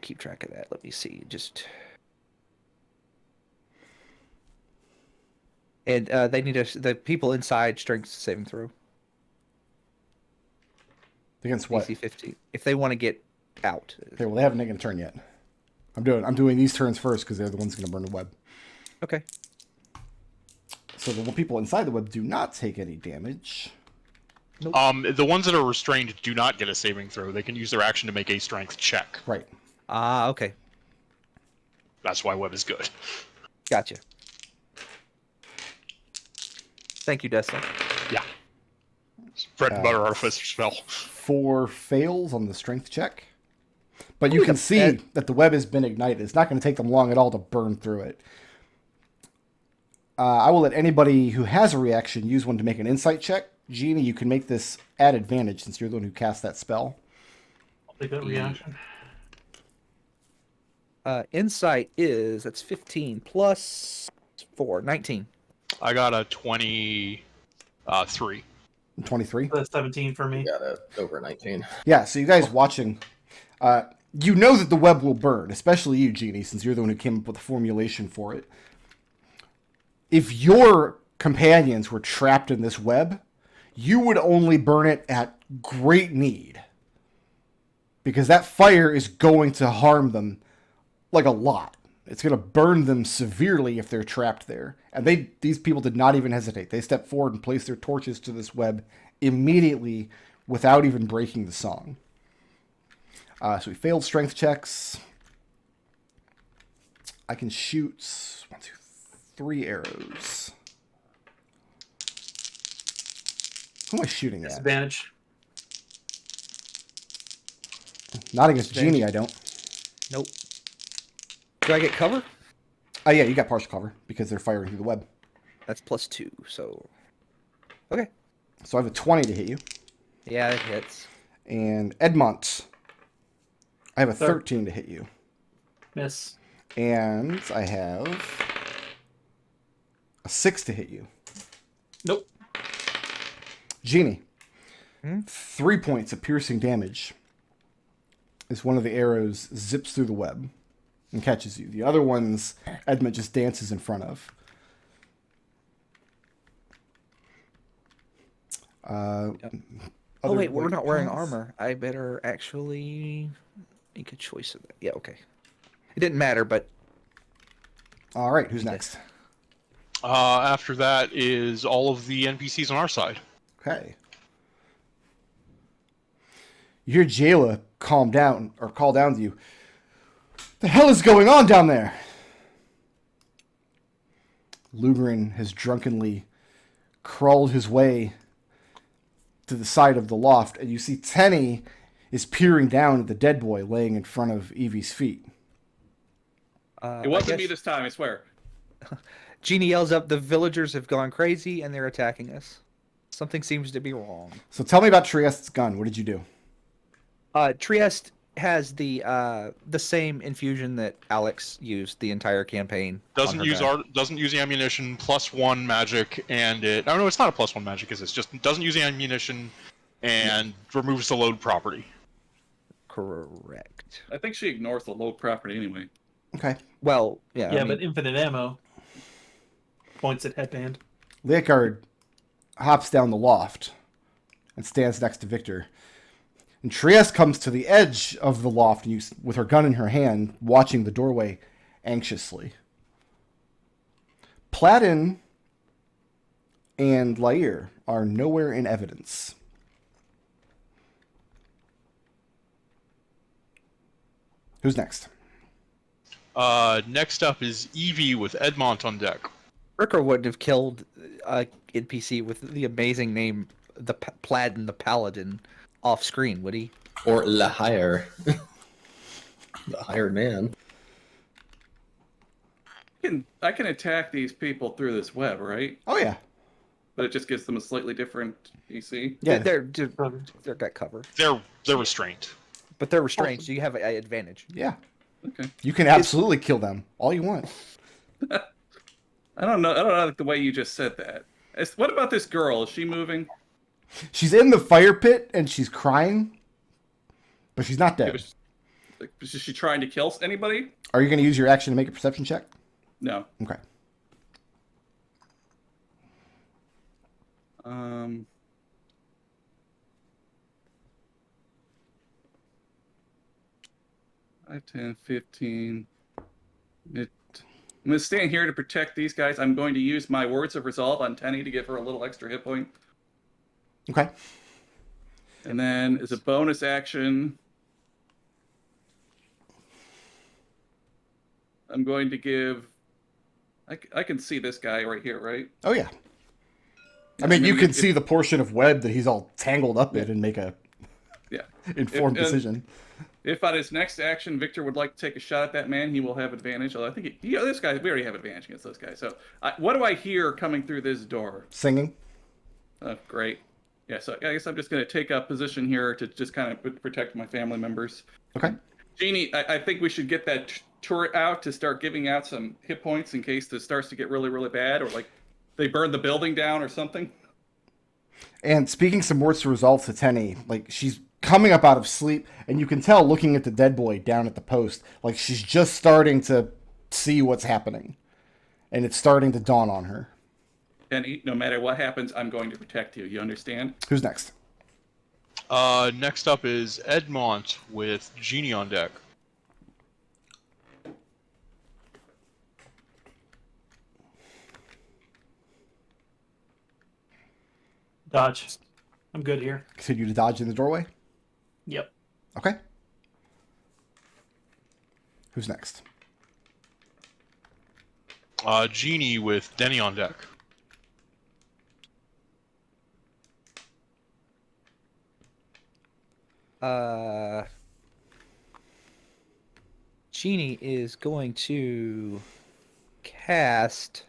S1: keep track of that. Let me see. Just and they need the people inside strength saving throw.
S3: Against what?
S1: DC 15. If they want to get out.
S3: Okay, well, they haven't taken a turn yet. I'm doing these turns first because they're the ones going to burn the web.
S1: Okay.
S3: So the people inside the web do not take any damage.
S4: The ones that are restrained do not get a saving throw. They can use their action to make a strength check.
S3: Right.
S1: Okay.
S4: That's why web is good.
S1: Gotcha. Thank you, Destil.
S4: Yeah. Bread and butter artificer spell.
S3: 4 fails on the strength check. But you can see that the web has been ignited. It's not going to take them long at all to burn through it. I will let anybody who has a reaction use one to make an insight check. Eugenia, you can make this at advantage since you're the one who cast that spell.
S2: I'll take that reaction.
S1: Insight that's 15 plus 4, 19.
S4: I got a 23.
S3: 23?
S2: That's 17 for me.
S5: Got it over 19.
S3: Yeah, so you guys watching, you know that the web will burn, especially you, Eugenie, since you're the one who came up with the formulation for it. If your companions were trapped in this web, you would only burn it at great need. Because that fire is going to harm them like a lot. It's going to burn them severely if they're trapped there. And these people did not even hesitate. They stepped forward and placed their torches to this web immediately without even breaking the song. So we failed strength checks. I can shoot 1, 2, 3 arrows. Who am I shooting at?
S2: Disadvantage.
S3: Not against Genie, I don't.
S1: Nope. Do I get cover?
S3: Oh, yeah, you got partial cover because they're firing through the web.
S1: That's +2. So, okay.
S3: So I have a 20 to hit you.
S1: Yeah, it hits.
S3: And Edmont, I have a
S2: Third.
S3: 13 to hit you.
S2: Miss.
S3: And I have a 6 to hit you.
S2: Nope.
S3: Genie,
S1: Hmm?
S3: 3 points of piercing damage as one of the arrows zips through the web and catches you. The other ones, Edmund just dances in front of.
S1: Oh
S3: Other
S1: wait, we're
S3: white
S1: not wearing
S3: pawns?
S1: armor. I better actually make a choice of that. Yeah, okay. It didn't matter, but
S3: All right, who's next?
S4: After that is all of the NPCs on our side.
S3: Okay. You hear Jayla calm down or call down to you. The hell is going on down there? Lugrin has drunkenly crawled his way to the side of the loft, and you see Tenny is peering down at the dead boy laying in front of Evie's feet.
S6: It wasn't me this time, I swear.
S1: Genie yells up, "The villagers have gone crazy and they're attacking us. Something seems to be wrong."
S3: So tell me about Trieste's gun. What did you do?
S1: Trieste has the same infusion that Alex used the entire campaign.
S4: Doesn't
S1: on her
S4: use
S1: guy.
S4: doesn't use ammunition, +1 magic, and it. Oh no, it's not a +1 magic. Is it? Just doesn't use ammunition, and removes the load property.
S1: Correct.
S6: I think she ignores the low property anyway.
S3: Okay.
S1: Well, yeah.
S2: Yeah,
S1: I mean,
S2: but infinite ammo. Points at headband.
S3: Leokard hops down the loft and stands next to Victor. And Trieste comes to the edge of the loft with her gun in her hand, watching the doorway anxiously. Platin and Lair are nowhere in evidence. Who's next?
S4: Next up is Evie with Edmont on deck.
S1: Ricker wouldn't have killed NPC with the amazing name, the Plaid and the Paladin, off screen, would he?
S5: Or La Hire. The hired man.
S6: I can attack these people through this web, right?
S3: Oh, yeah.
S6: But it just gives them a slightly different EC.
S3: Yeah.
S1: They're got cover,
S4: They're restrained.
S1: but they're restrained, so you have an advantage.
S3: Yeah.
S6: Okay.
S3: You can absolutely kill them all you want.
S6: I don't know like the way you just said that. What about this girl? Is she moving?
S3: She's in the fire pit and she's crying, but she's not dead.
S6: Is she trying to kill anybody?
S3: Are you going to use your action to make a perception check?
S6: No.
S3: Okay.
S6: I 10, 15. I'm going to stand here to protect these guys. I'm going to use my words of resolve on Tenny to give her a little extra hit point.
S3: Okay.
S6: And then as a bonus action, I'm going to give... I can see this guy right here, right?
S3: Oh, yeah. I mean, you can see the portion of web that he's all tangled up in and make a informed decision.
S6: If on his next action, Victor would like to take a shot at that man, he will have advantage. Although I think this guy, we already have advantage against those guys. So what do I hear coming through this door?
S3: Singing.
S6: Great. Yeah, so I guess I'm just going to take up position here to just kind of protect my family members.
S3: Okay.
S6: Jeannie, I think we should get that turret out to start giving out some hit points in case this starts to get really, really bad, or like they burn the building down or something.
S3: And speaking some words to resolve to Tenny, like she's coming up out of sleep, and you can tell looking at the dead boy down at the post, like she's just starting to see what's happening, and it's starting to dawn on her.
S6: Tenny, no matter what happens, I'm going to protect you. You understand?
S3: Who's next?
S4: Next up is Edmont with Genie on deck.
S2: Dodge. I'm good here.
S3: Continue to dodge in the doorway.
S2: Yep.
S3: Okay. Who's next?
S4: Genie with Denny on deck.
S1: Genie is going to cast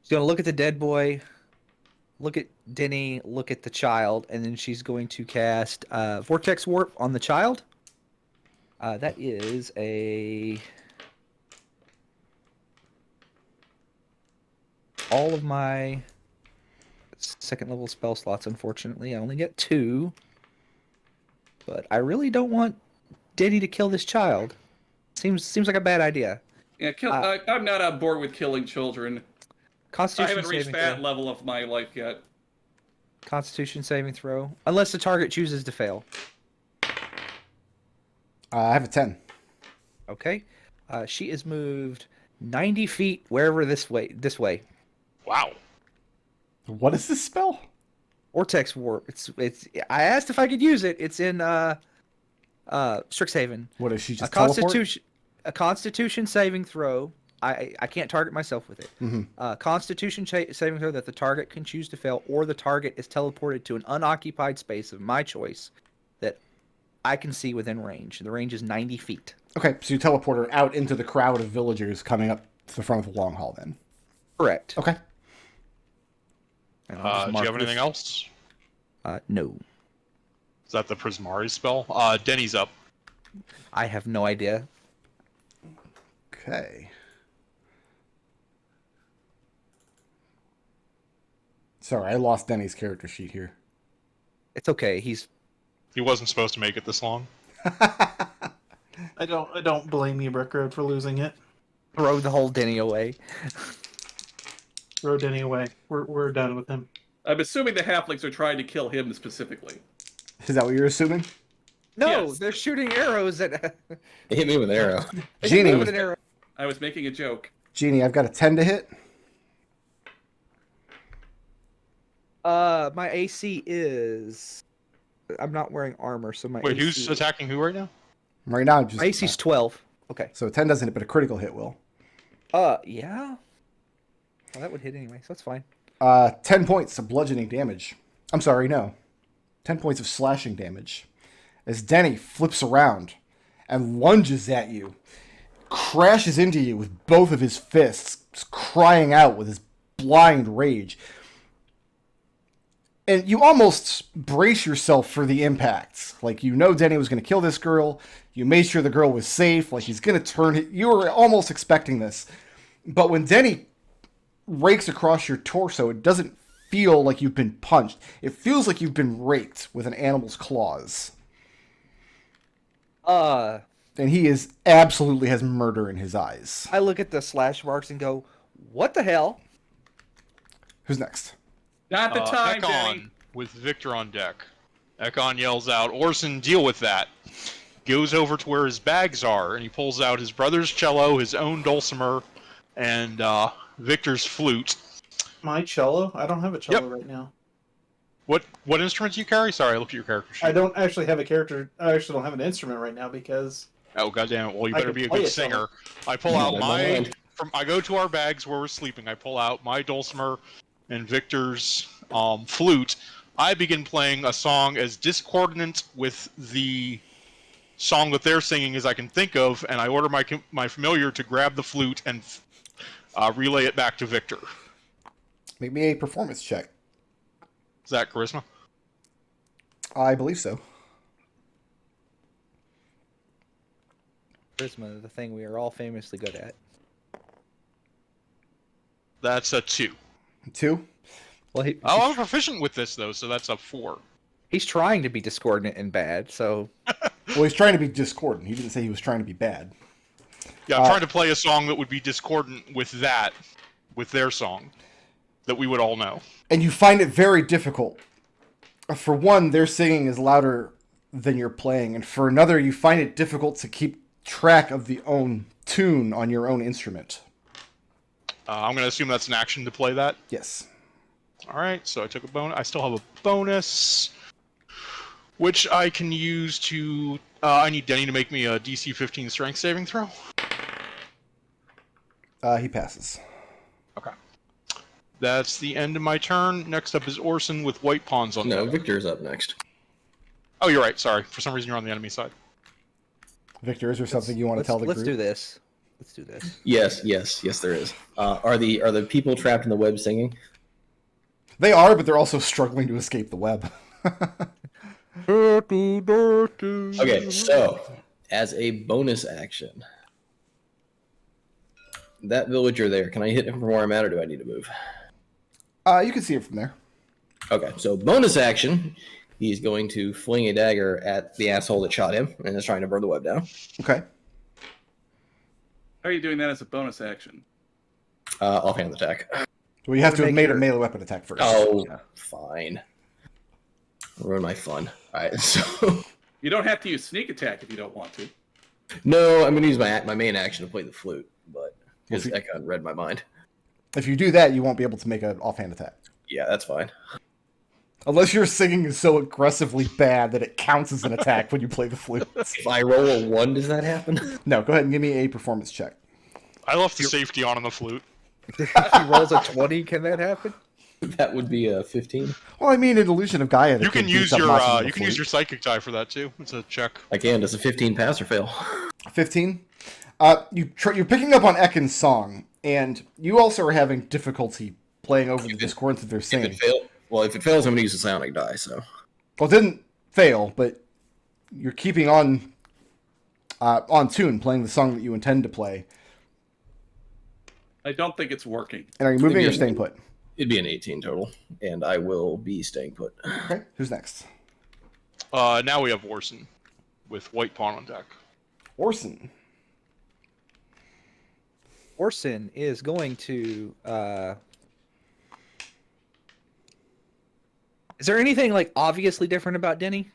S1: She's gonna look at the dead boy, look at Denny, look at the child, and then she's going to cast Vortex Warp on the child. That is all of my second level spell slots. Unfortunately, I only get 2. But I really don't want Denny to kill this child. Seems like a bad idea.
S6: Yeah, I'm not on board with killing children. I
S1: Constitution
S6: haven't reached
S1: saving
S6: that
S1: throw.
S6: level of my life yet.
S1: Constitution saving throw, unless the target chooses to fail.
S3: I have a 10.
S1: Okay. She is moved 90 feet wherever this way.
S4: Wow.
S3: What is this spell?
S1: Vortex Warp. It's. I asked if I could use it. It's in Strixhaven.
S3: What is she
S1: A
S3: just teleport?
S1: Constitution saving throw. I can't target myself with it.
S3: Mm-hmm.
S1: Constitution saving throw that the target can choose to fail, or the target is teleported to an unoccupied space of my choice that I can see within range. The range is 90 feet.
S3: Okay, so you teleport her out into the crowd of villagers coming up to the front of the long hall then.
S1: Correct.
S3: Okay.
S1: And I'll
S4: Do
S1: just
S4: you
S1: mark
S4: have anything
S1: this-
S4: else?
S1: No.
S4: Is that the Prismari spell? Denny's up.
S1: I have no idea.
S3: Okay. Sorry, I lost Denny's character sheet here.
S1: It's okay. He's
S4: He wasn't supposed to make it this long.
S2: I don't blame you, Brickroad, for losing it.
S1: throw the whole Denny away.
S2: Throw Denny away. We're done with him.
S6: I'm assuming the halflings are trying to kill him specifically.
S3: Is that what you're assuming?
S1: No,
S6: Yes.
S1: they're shooting arrows at.
S5: He hit me with an arrow.
S1: They
S3: Genie.
S1: hit me with an arrow.
S6: I was making a joke.
S3: Jeannie, I've got a 10 to hit.
S1: My AC is. I'm not wearing armor, so my
S4: Wait,
S1: AC...
S4: who's attacking who right now?
S3: Right now, I'm just.
S1: My AC's 12. Okay.
S3: So 10 doesn't hit, but a critical hit will.
S1: Yeah. Well, that would hit anyway, so that's fine.
S3: 10 points of bludgeoning damage. I'm sorry, no. 10 points of slashing damage. As Denny flips around and lunges at you, crashes into you with both of his fists, crying out with his blind rage. And you almost brace yourself for the impact. Like, you know Denny was going to kill this girl. You made sure the girl was safe. Like, he's going to turn it. You were almost expecting this. But when Denny rakes across your torso, it doesn't feel like you've been punched. It feels like you've been raked with an animal's claws.
S1: I
S3: And he absolutely has murder in his eyes.
S1: look at the slash marks and go, "What the hell?"
S3: Who's next?
S6: Not the time,
S4: Ekon
S6: Denny.
S4: with Victor on deck. Ekon yells out, "Orson, deal with that." Goes over to where his bags are, and he pulls out his brother's cello, his own dulcimer, and Victor's flute.
S2: My cello? I don't have a cello right now.
S4: What instruments do you carry? Sorry, I looked at your character sheet.
S2: I don't actually have a character. I actually don't have an instrument right now because
S4: Oh goddamn it! Well, you
S2: I
S4: better
S2: can
S4: be a
S2: play
S4: good
S2: it, though.
S4: singer. I pull out
S5: Never
S4: my
S5: mind.
S4: I go to our bags where we're sleeping. I pull out my dulcimer and Victor's flute. I begin playing a song as discordant with the song that they're singing as I can think of, and I order my familiar to grab the flute and relay it back to Victor.
S3: Make me a performance check.
S4: Is that charisma?
S3: I believe so.
S1: Charisma, the thing we are all famously good at.
S4: That's a 2.
S3: 2.
S1: Well,
S4: Oh, I'm proficient with this though, so that's a 4.
S1: he's trying to be discordant and bad, so
S3: Well, he's trying to be discordant. He didn't say he was trying to be bad.
S4: Yeah, I'm trying to play a song that would be discordant with their song, that we would all know.
S3: And you find it very difficult. For one, their singing is louder than you're playing. And for another, you find it difficult to keep track of the own tune on your own instrument.
S4: I'm going to assume that's an action to play that.
S3: Yes.
S4: All right, so I took a bonus. I still have a bonus, which I can use to... I need Denny to make me a DC 15 strength saving throw.
S3: He passes.
S4: Okay. That's the end of my turn. Next up is Orson with white pawns on
S5: No,
S4: deck.
S5: Victor's up next.
S4: Oh, you're right. Sorry. For some reason, you're on the enemy side.
S3: Victor, is there something you want to tell the
S1: let's
S3: group?
S1: do this. Let's do this.
S5: Yes, there is. Are the people trapped in the web singing?
S3: They are, but they're also struggling to escape the web.
S5: Okay, so as a bonus action, that villager there, can I hit him from where I'm at, or do I need to move?
S3: You can see it from there.
S5: Okay, so bonus action, he's going to fling a dagger at the asshole that shot him and is trying to burn the web down.
S3: Okay.
S6: How are you doing that as a bonus action?
S5: Offhand attack.
S3: Well, you have to have made a
S1: your-
S3: melee weapon attack first.
S5: Oh,
S3: Yeah.
S5: fine. Ruin my fun. All right, so
S6: You don't have to use sneak attack if you don't want to.
S5: no, I'm going to use my main action to play the flute, but because
S3: Well,
S5: Ekon read my mind.
S3: If you do that, you won't be able to make an offhand attack.
S5: Yeah, that's fine.
S3: Unless your singing is so aggressively bad that it counts as an attack when you play the flute.
S5: If I roll a 1, does that happen?
S3: No, go ahead and give me a performance check.
S4: I left the safety on the flute.
S1: If he rolls a 20, can that happen?
S5: That would be a 15.
S3: Well, I mean, an illusion of Gaia. that
S4: You can
S3: beats
S4: use
S3: up
S4: your
S3: monsters with a
S4: you can use
S3: flute.
S4: your psychic die for that too. It's a check.
S5: I can. Does a 15 pass or fail?
S3: 15. You're picking up on Ekon's song, and you also are having difficulty playing over the discordance that they're
S5: If
S3: singing.
S5: it fails, I'm going to use a psionic die. So
S3: Well, it didn't fail, but you're keeping on tune, playing the song that you intend to play.
S6: I don't think it's working.
S3: And are you moving or
S5: Maybe-
S3: staying put?
S5: it'd be an 18 total, and I will be staying put.
S3: Okay, who's next?
S4: Now we have Orson with white pawn on deck.
S3: Orson.
S1: Orson is going to. Is there anything like obviously different about Denny,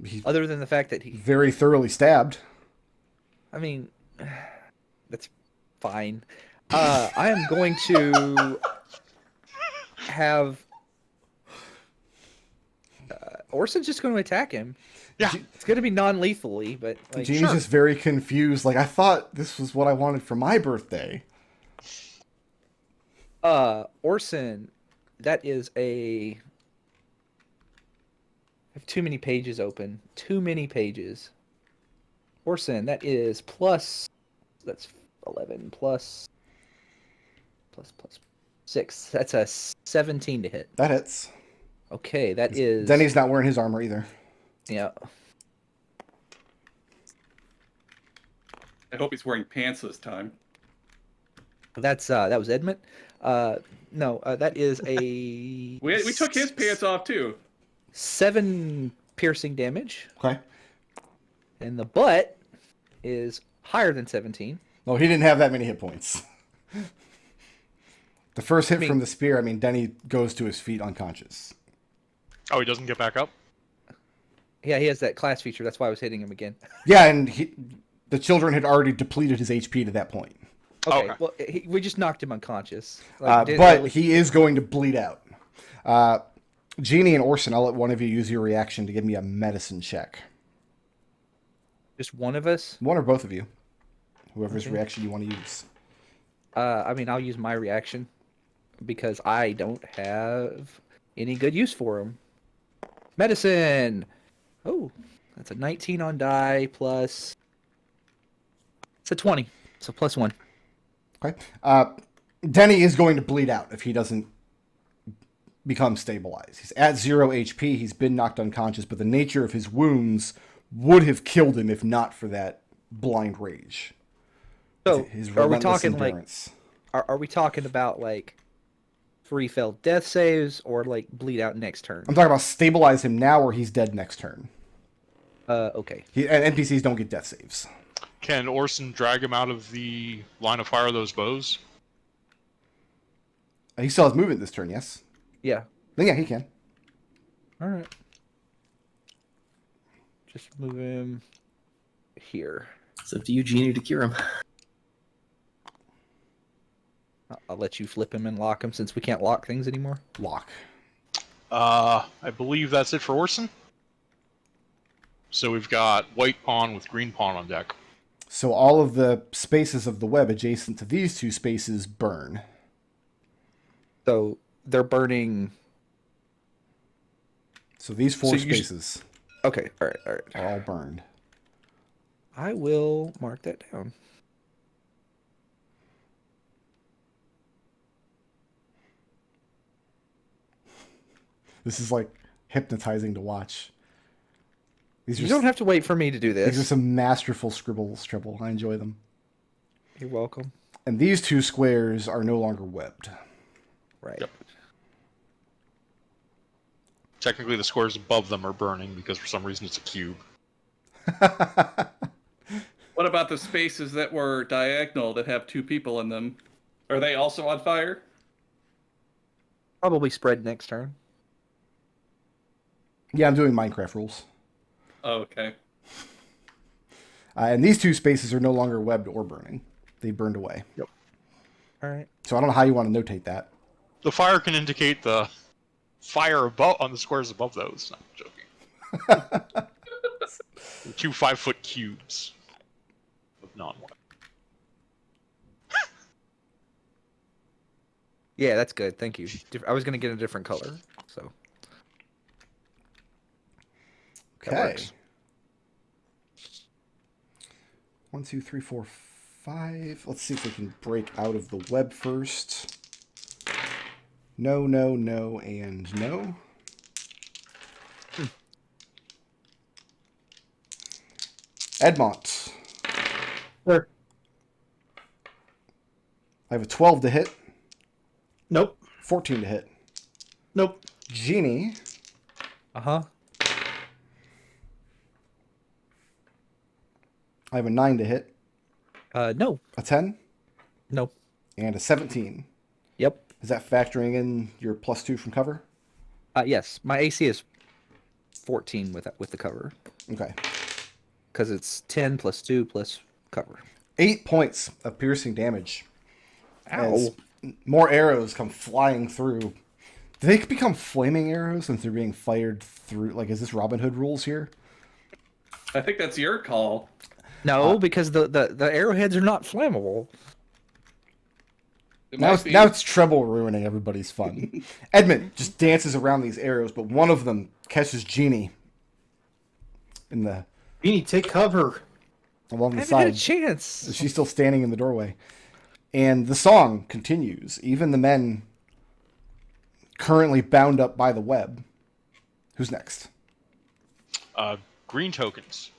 S3: He's
S1: other than the fact that he?
S3: very thoroughly stabbed.
S1: I mean, that's fine. I am going to have. Orson's just going to attack him.
S4: Yeah.
S1: It's going to be non-lethally, but like,
S3: Jeannie's just very confused. Like, I thought this was what I wanted for my birthday.
S1: Orson, that is a. I have too many pages open. Too many pages. Orson, that is plus. That's 11 plus 6. That's a 17 to hit.
S3: That hits.
S1: Okay, that is.
S3: Denny's not wearing his armor either.
S1: Yeah.
S6: I hope he's wearing pants this time.
S1: That's that was Edmont. No, that is a.
S6: We took his pants off too.
S1: 7 piercing damage,
S3: Okay.
S1: and the butt is higher than 17.
S3: No, he didn't have that many hit points. The first hit
S1: mean-
S3: from the spear, Denny goes to his feet unconscious.
S4: Oh, he doesn't get back up?
S1: Yeah, he has that class feature. That's why I was hitting him again.
S3: Yeah, and the children had already depleted his HP to that point.
S1: Okay,
S4: Okay.
S1: well, we just knocked him unconscious.
S3: But
S1: Really-
S3: he is going to bleed out. Jeannie and Orson, I'll let one of you use your reaction to give me a medicine check.
S1: just one of us.
S3: One or both of you. Whoever's
S1: Okay.
S3: reaction you want to use.
S1: I mean, I'll use my reaction because I don't have any good use for him. Medicine. Oh, that's a 19 on die plus. It's a 20. So plus 1.
S3: Okay. Denny is going to bleed out if he doesn't become stabilized. He's at 0 HP. He's been knocked unconscious, but the nature of his wounds would have killed him if not for that blind rage.
S1: So
S3: His
S1: are we
S3: relentless
S1: talking
S3: endurance.
S1: are we talking about like 3 failed death saves or like bleed out next turn?
S3: I'm talking about stabilize him now or he's dead next turn.
S1: Okay.
S3: And NPCs don't get death saves.
S4: Can Orson drag him out of the line of fire of those bows?
S3: He still has movement this turn, yes?
S1: Yeah.
S3: Then yeah, he can.
S1: All right. Just move him here.
S5: It's up to Eugenia to cure him.
S1: I'll let you flip him and lock him since we can't lock things anymore.
S3: Lock.
S4: I believe that's it for Orson. So we've got white pawn with green pawn on deck.
S3: So all of the spaces of the web adjacent to these two spaces burn.
S1: So they're burning.
S3: So these four
S1: So you-
S3: spaces
S1: Okay. All right.
S3: are all burned.
S1: I will mark that down.
S3: This is like hypnotizing to watch. These
S1: You don't have to wait for me to do
S3: These are
S1: this.
S3: some masterful scribbles, Treble. I enjoy them.
S1: You're welcome.
S3: And these 2 squares are no longer webbed.
S1: Right.
S4: Yep. Technically, the squares above them are burning because for some reason it's a cube.
S6: What about the spaces that were diagonal that have 2 people in them? Are they also on fire?
S1: Probably spread next turn.
S3: Yeah, I'm doing Minecraft rules.
S6: Oh, okay.
S3: And these 2 spaces are no longer webbed or burning. They burned away.
S1: Yep. All right.
S3: So I don't know how you want to notate that.
S4: The fire can indicate the fire above on the squares above those. No, I'm joking. 2 5-foot cubes of non-web.
S1: Yeah, that's good. Thank you. I was gonna get a different color, so. That
S3: Okay.
S1: works.
S3: 1, 2, 3, 4, 5. Let's see if we can break out of the web first. No, no, no, and no. Edmont.
S2: Sure.
S3: I have a 12 to hit,
S2: Nope.
S3: 14 to hit.
S2: Nope.
S3: Genie.
S1: Uh-huh.
S3: I have a 9 to hit,
S1: No.
S3: a 10,
S1: No.
S3: and a 17.
S1: Yep.
S3: Is that factoring in your +2 from cover?
S1: Yes. My AC is 14 with the cover.
S3: Okay.
S1: Because it's 10 plus 2 plus cover.
S3: 8 points of piercing damage.
S1: Ow.
S3: As more arrows come flying through. Do they become flaming arrows since they're being fired through? Like, is this Robin Hood rules here?
S6: I think that's your call.
S1: No, because the arrowheads are not flammable.
S6: It
S3: Now
S6: might
S3: it's,
S6: be.
S3: now it's Treble ruining everybody's fun. Edmont just dances around these arrows, but one of them catches Genie in the
S2: Beanie, take cover.
S3: along
S1: I
S3: the
S1: haven't had a
S3: side.
S1: chance.
S3: She's still standing in the doorway. And the song continues. Even the men currently bound up by the web. Who's next?
S4: Green tokens.